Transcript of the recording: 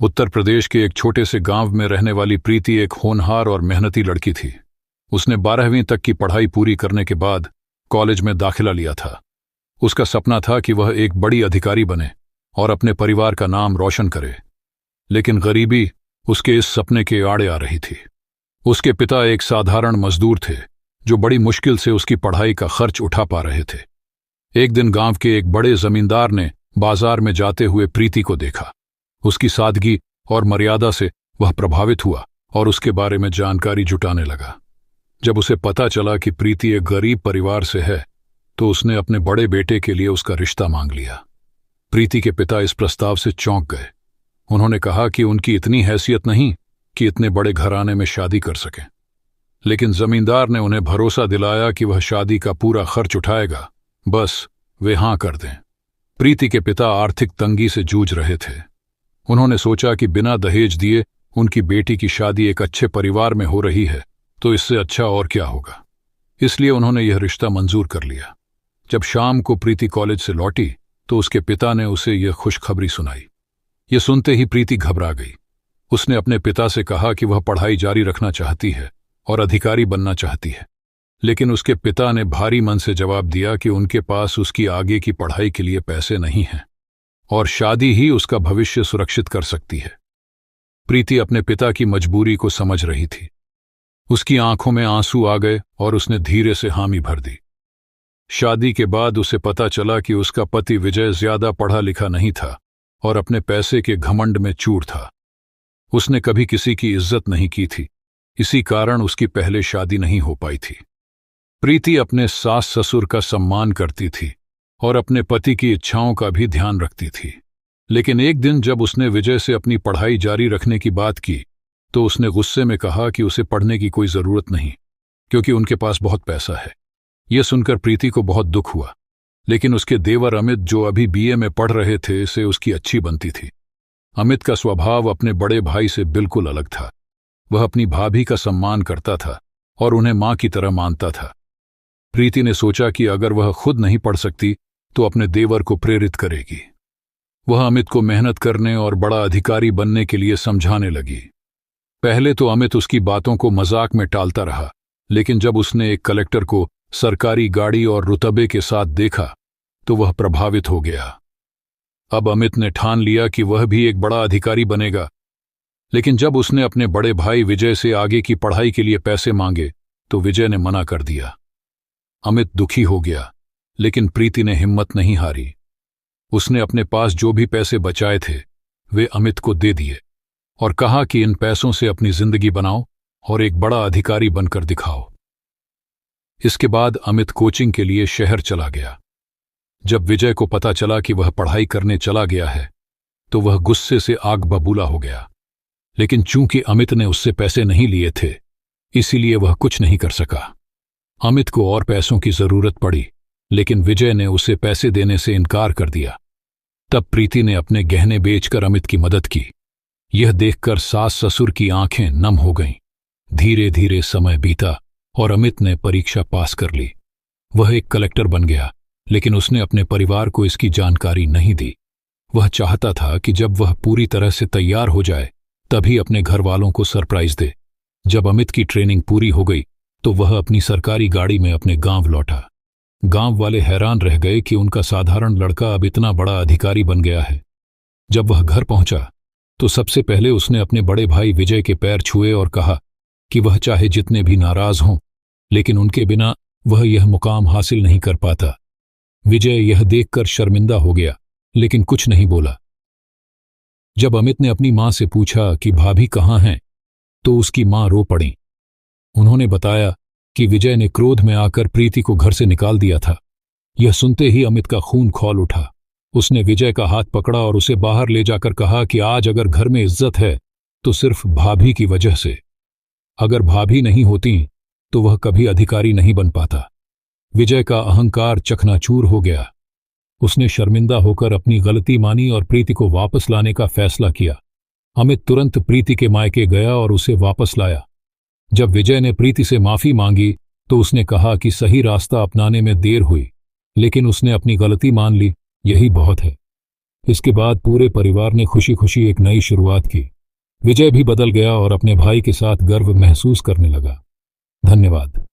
उत्तर प्रदेश के एक छोटे से गांव में रहने वाली प्रीति एक होनहार और मेहनती लड़की थी। उसने 12वीं तक की पढ़ाई पूरी करने के बाद कॉलेज में दाखिला लिया था। उसका सपना था कि वह एक बड़ी अधिकारी बने और अपने परिवार का नाम रोशन करे, लेकिन गरीबी उसके इस सपने के आड़े आ रही थी। उसके पिता एक साधारण मजदूर थे जो बड़ी मुश्किल से उसकी पढ़ाई का खर्च उठा पा रहे थे। एक दिन गांव के एक बड़े जमींदार ने बाजार में जाते हुए प्रीति को देखा। उसकी सादगी और मर्यादा से वह प्रभावित हुआ और उसके बारे में जानकारी जुटाने लगा। जब उसे पता चला कि प्रीति एक गरीब परिवार से है, तो उसने अपने बड़े बेटे के लिए उसका रिश्ता मांग लिया। प्रीति के पिता इस प्रस्ताव से चौंक गए। उन्होंने कहा कि उनकी इतनी हैसियत नहीं कि इतने बड़े घराने में शादी कर सकें, लेकिन जमींदार ने उन्हें भरोसा दिलाया कि वह शादी का पूरा खर्च उठाएगा, बस वे हां कर दें। प्रीति के पिता आर्थिक तंगी से जूझ रहे थे। उन्होंने सोचा कि बिना दहेज दिए उनकी बेटी की शादी एक अच्छे परिवार में हो रही है, तो इससे अच्छा और क्या होगा। इसलिए उन्होंने यह रिश्ता मंजूर कर लिया। जब शाम को प्रीति कॉलेज से लौटी तो उसके पिता ने उसे यह खुशखबरी सुनाई। यह सुनते ही प्रीति घबरा गई। उसने अपने पिता से कहा कि वह पढ़ाई जारी रखना चाहती है और अधिकारी बनना चाहती है, लेकिन उसके पिता ने भारी मन से जवाब दिया कि उनके पास उसकी आगे की पढ़ाई के लिए पैसे नहीं हैं और शादी ही उसका भविष्य सुरक्षित कर सकती है। प्रीति अपने पिता की मजबूरी को समझ रही थी। उसकी आंखों में आंसू आ गए और उसने धीरे से हामी भर दी। शादी के बाद उसे पता चला कि उसका पति विजय ज्यादा पढ़ा लिखा नहीं था और अपने पैसे के घमंड में चूर था। उसने कभी किसी की इज्जत नहीं की थी, इसी कारण उसकी पहले शादी नहीं हो पाई थी। प्रीति अपने सास ससुर का सम्मान करती थी और अपने पति की इच्छाओं का भी ध्यान रखती थी, लेकिन एक दिन जब उसने विजय से अपनी पढ़ाई जारी रखने की बात की तो उसने गुस्से में कहा कि उसे पढ़ने की कोई जरूरत नहीं, क्योंकि उनके पास बहुत पैसा है। यह सुनकर प्रीति को बहुत दुख हुआ, लेकिन उसके देवर अमित, जो अभी बीए में पढ़ रहे थे, से उसकी अच्छी बनती थी। अमित का स्वभाव अपने बड़े भाई से बिल्कुल अलग था। वह अपनी भाभी का सम्मान करता था और उन्हें मां की तरह मानता था। प्रीति ने सोचा कि अगर वह खुद नहीं पढ़ सकती तो अपने देवर को प्रेरित करेगी। वह अमित को मेहनत करने और बड़ा अधिकारी बनने के लिए समझाने लगी। पहले तो अमित उसकी बातों को मजाक में टालता रहा, लेकिन जब उसने एक कलेक्टर को सरकारी गाड़ी और रुतबे के साथ देखा तो वह प्रभावित हो गया। अब अमित ने ठान लिया कि वह भी एक बड़ा अधिकारी बनेगा, लेकिन जब उसने अपने बड़े भाई विजय से आगे की पढ़ाई के लिए पैसे मांगे तो विजय ने मना कर दिया। अमित दुखी हो गया, लेकिन प्रीति ने हिम्मत नहीं हारी। उसने अपने पास जो भी पैसे बचाए थे वे अमित को दे दिए और कहा कि इन पैसों से अपनी जिंदगी बनाओ और एक बड़ा अधिकारी बनकर दिखाओ। इसके बाद अमित कोचिंग के लिए शहर चला गया। जब विजय को पता चला कि वह पढ़ाई करने चला गया है तो वह गुस्से से आग बबूला हो गया, लेकिन चूंकि अमित ने उससे पैसे नहीं लिए थे इसीलिए वह कुछ नहीं कर सका। अमित को और पैसों की जरूरत पड़ी, लेकिन विजय ने उसे पैसे देने से इनकार कर दिया। तब प्रीति ने अपने गहने बेचकर अमित की मदद की। यह देखकर सास ससुर की आंखें नम हो गईं। धीरे धीरे समय बीता और अमित ने परीक्षा पास कर ली। वह एक कलेक्टर बन गया, लेकिन उसने अपने परिवार को इसकी जानकारी नहीं दी। वह चाहता था कि जब वह पूरी तरह से तैयार हो जाए तभी अपने घर वालों को सरप्राइज दे। जब अमित की ट्रेनिंग पूरी हो गई तो वह अपनी सरकारी गाड़ी में अपने गांव लौटा। गांव वाले हैरान रह गए कि उनका साधारण लड़का अब इतना बड़ा अधिकारी बन गया है। जब वह घर पहुंचा तो सबसे पहले उसने अपने बड़े भाई विजय के पैर छुए और कहा कि वह चाहे जितने भी नाराज हों, लेकिन उनके बिना वह यह मुकाम हासिल नहीं कर पाता। विजय यह देखकर शर्मिंदा हो गया, लेकिन कुछ नहीं बोला। जब अमित ने अपनी मां से पूछा कि भाभी कहाँ हैं, तो उसकी मां रो पड़ी। उन्होंने बताया कि विजय ने क्रोध में आकर प्रीति को घर से निकाल दिया था। यह सुनते ही अमित का खून खौल उठा। उसने विजय का हाथ पकड़ा और उसे बाहर ले जाकर कहा कि आज अगर घर में इज्जत है तो सिर्फ भाभी की वजह से। अगर भाभी नहीं होती तो वह कभी अधिकारी नहीं बन पाता। विजय का अहंकार चकनाचूर हो गया। उसने शर्मिंदा होकर अपनी गलती मानी और प्रीति को वापस लाने का फैसला किया। अमित तुरंत प्रीति के मायके गया और उसे वापस लाया। जब विजय ने प्रीति से माफी मांगी तो उसने कहा कि सही रास्ता अपनाने में देर हुई, लेकिन उसने अपनी गलती मान ली, यही बहुत है। इसके बाद पूरे परिवार ने खुशी खुशी एक नई शुरुआत की। विजय भी बदल गया और अपने भाई के साथ गर्व महसूस करने लगा। धन्यवाद।